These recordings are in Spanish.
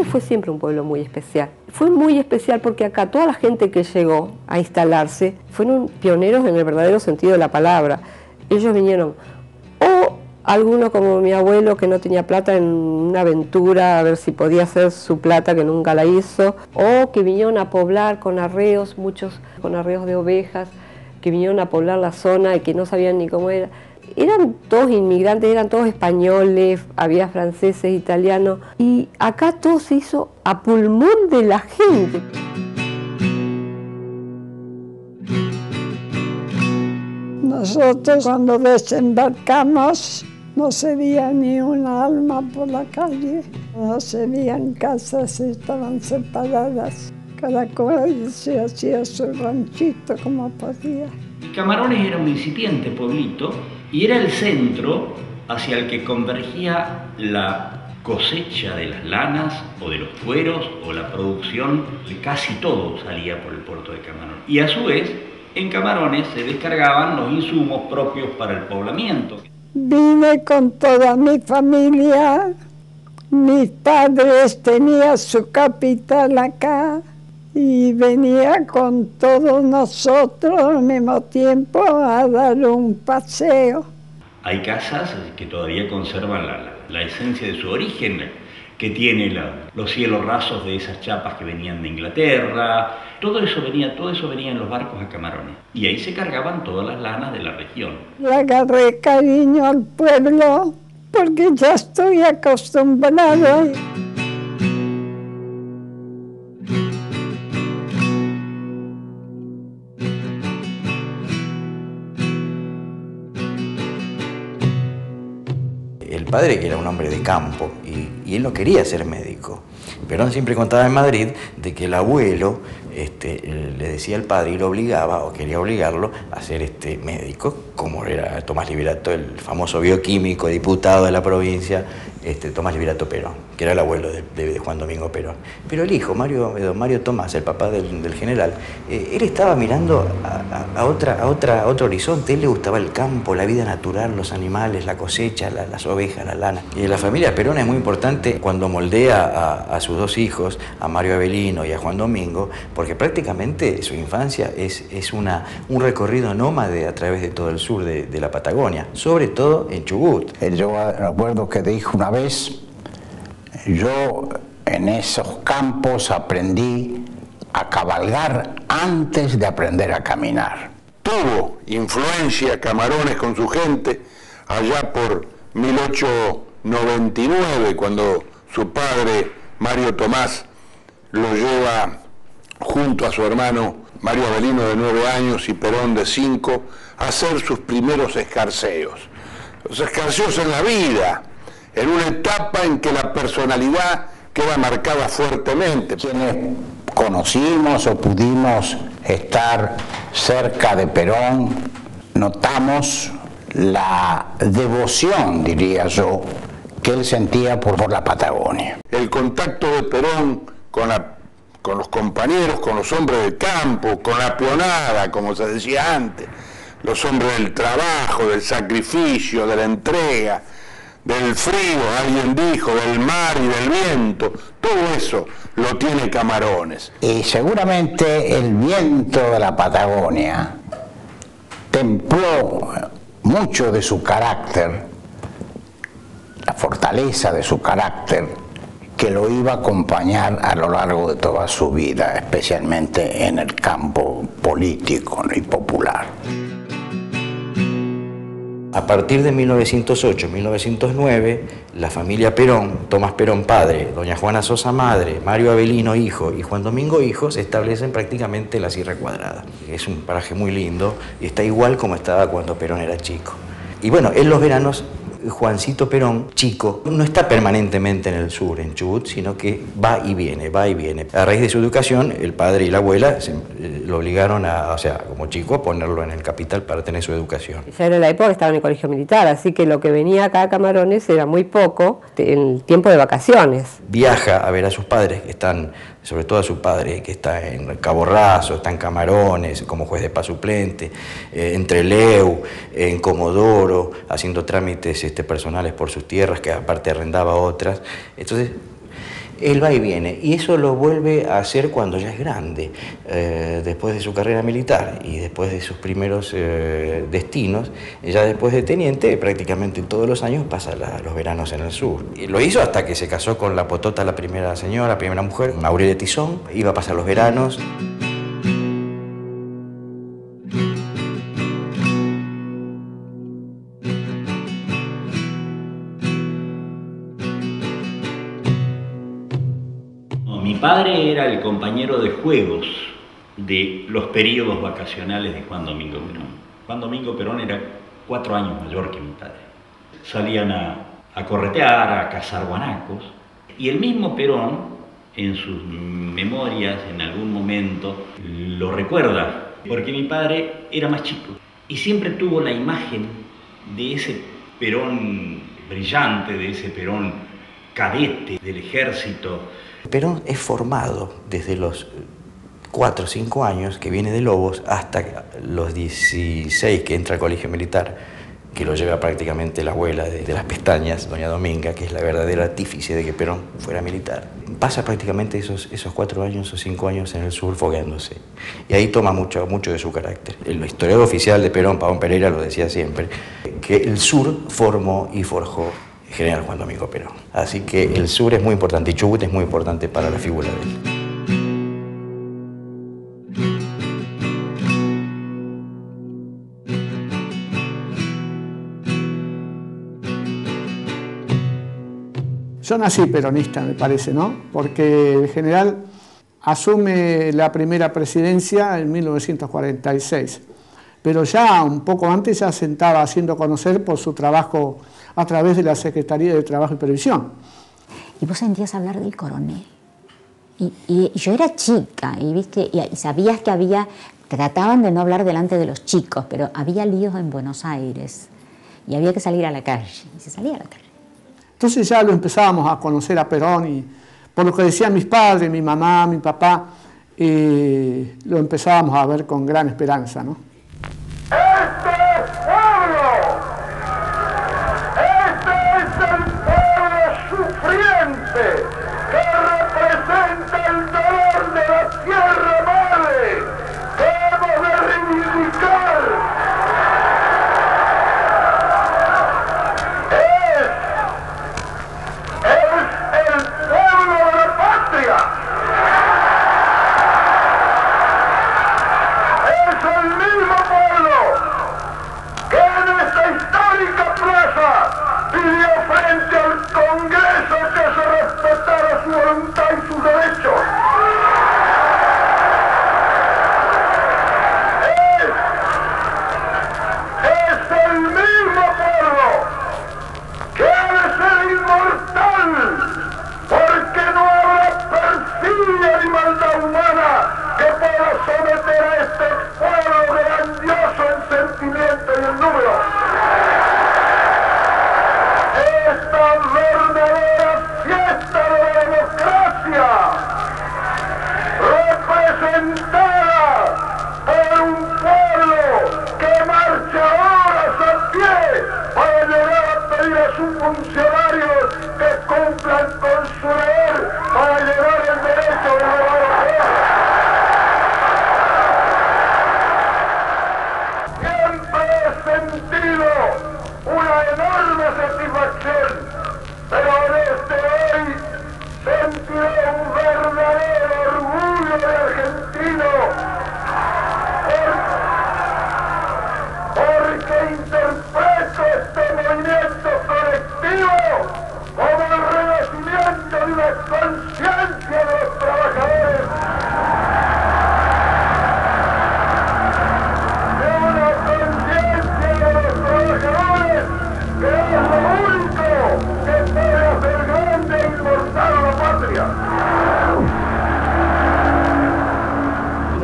fue siempre un pueblo muy especial. Fue muy especial porque acá toda la gente que llegó a instalarse fueron pioneros en el verdadero sentido de la palabra. Ellos vinieron, o alguno como mi abuelo que no tenía plata en una aventura a ver si podía hacer su plata que nunca la hizo, o que vinieron a poblar con arreos, muchos con arreos de ovejas, que vinieron a poblar la zona y que no sabían ni cómo era. Eran todos inmigrantes, eran todos españoles, había franceses, italianos, y acá todo se hizo a pulmón de la gente. Nosotros cuando desembarcamos no se veía ni un alma por la calle, no se veían casas, estaban separadas. Cada cual se hacía su ranchito como podía. Camarones era un incipiente pueblito y era el centro hacia el que convergía la cosecha de las lanas o de los cueros o la producción de casi todo salía por el puerto de Camarón. Y a su vez, en Camarones se descargaban los insumos propios para el poblamiento. Vine con toda mi familia, mis padres tenían su capital acá y venía con todos nosotros al mismo tiempo a dar un paseo. Hay casas que todavía conservan la esencia de su origen, que tiene los cielos rasos de esas chapas que venían de Inglaterra. Todo eso venía en los barcos a Camarones. Y ahí se cargaban todas las lanas de la región. Le agarré cariño al pueblo porque ya estoy acostumbrado. El padre, que era un hombre de campo, y él no quería ser médico. Perón siempre contaba en Madrid de que el abuelo le decía al padre y lo obligaba, o quería obligarlo, a ser médico, como era Tomás Liberato, el famoso bioquímico, diputado de la provincia, Tomás Liberato Perón, que era el abuelo de Juan Domingo Perón. Pero el hijo, don Mario Tomás, el papá del general, él estaba mirando a otro horizonte. Él le gustaba el campo, la vida natural, los animales, la cosecha, las ovejas, la lana. Y la familia Perón es muy importante cuando moldea a sus dos hijos, a Mario Avelino y a Juan Domingo, porque prácticamente su infancia es un recorrido nómade a través de todo el sur de la Patagonia, sobre todo en Chubut. Yo recuerdo que dijo una vez, yo en esos campos aprendí a cabalgar antes de aprender a caminar. Tuvo influencia Camarones con su gente allá por 1899, cuando su padre Mario Tomás lo lleva junto a su hermano Mario Avelino de 9 años y Perón de 5 a hacer sus primeros escarceos. Los escarceos en la vida, en una etapa en que la personalidad queda marcada fuertemente. Quienes conocimos o pudimos estar cerca de Perón, notamos la devoción, diría yo, que él sentía por la Patagonia. El contacto de Perón con los compañeros, con los hombres del campo, con la peonada, como se decía antes, los hombres del trabajo, del sacrificio, de la entrega, del frío, alguien dijo, del mar y del viento, todo eso lo tiene Camarones. Y seguramente el viento de la Patagonia templó mucho de su carácter, la fortaleza de su carácter, que lo iba a acompañar a lo largo de toda su vida, especialmente en el campo político y popular. A partir de 1908-1909, la familia Perón, Tomás Perón padre, doña Juana Sosa madre, Mario Avelino hijo y Juan Domingo hijo se establecen prácticamente en la Sierra Cuadrada. Es un paraje muy lindo y está igual como estaba cuando Perón era chico. Y bueno, en los veranos Juancito Perón, chico, no está permanentemente en el sur, en Chubut, sino que va y viene, va y viene. A raíz de su educación, el padre y la abuela lo obligaron o sea, como chico, a ponerlo en el capital para tener su educación. Ya era la época que estaba en el colegio militar, así que lo que venía acá a Camarones era muy poco en el tiempo de vacaciones. Viaja a ver a sus padres, que están, sobre todo a su padre, que está en Cabo Raso, está en Camarones, como juez de paz suplente, en Trelew, en Comodoro, haciendo trámites personales por sus tierras, que aparte arrendaba otras. Entonces, él va y viene, y eso lo vuelve a hacer cuando ya es grande, después de su carrera militar y después de sus primeros destinos, ya después de teniente, prácticamente todos los años pasa los veranos en el sur. Y lo hizo hasta que se casó con la Potota, la primera señora, la primera mujer, Aurelia Tizón, iba a pasar los veranos. Mi padre era el compañero de juegos de los periodos vacacionales de Juan Domingo Perón. Juan Domingo Perón era 4 años mayor que mi padre. Salían a corretear, a cazar guanacos, y el mismo Perón, en sus memorias, en algún momento, lo recuerda, porque mi padre era más chico y siempre tuvo la imagen de ese Perón brillante, de ese Perón cadete del ejército. Perón es formado desde los 4 o 5 años, que viene de Lobos, hasta los 16 que entra al colegio militar, que lo lleva prácticamente la abuela de las pestañas, doña Dominga, que es la verdadera artífice de que Perón fuera militar. Pasa prácticamente esos 4 años o 5 años en el sur fogueándose. Y ahí toma mucho de su carácter. El historiador oficial de Perón, Pavón Pereira, lo decía siempre, que el sur formó y forjó General Juan Domingo Perón. Así que el sur es muy importante y Chubut es muy importante para la figura de él. Yo nací peronista, me parece, ¿no? Porque el general asume la primera presidencia en 1946, pero ya un poco antes ya se estaba haciendo conocer por su trabajo a través de la Secretaría de Trabajo y Previsión. Y vos sentías hablar del coronel. Y yo era chica, ¿viste? Y sabías que trataban de no hablar delante de los chicos, pero había líos en Buenos Aires y había que salir a la calle, y se salía a la calle. Entonces ya lo empezábamos a conocer a Perón y por lo que decían mis padres, mi mamá, mi papá, lo empezábamos a ver con gran esperanza, ¿no?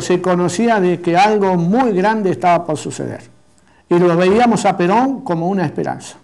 Se conocía de que algo muy grande estaba por suceder y lo veíamos a Perón como una esperanza.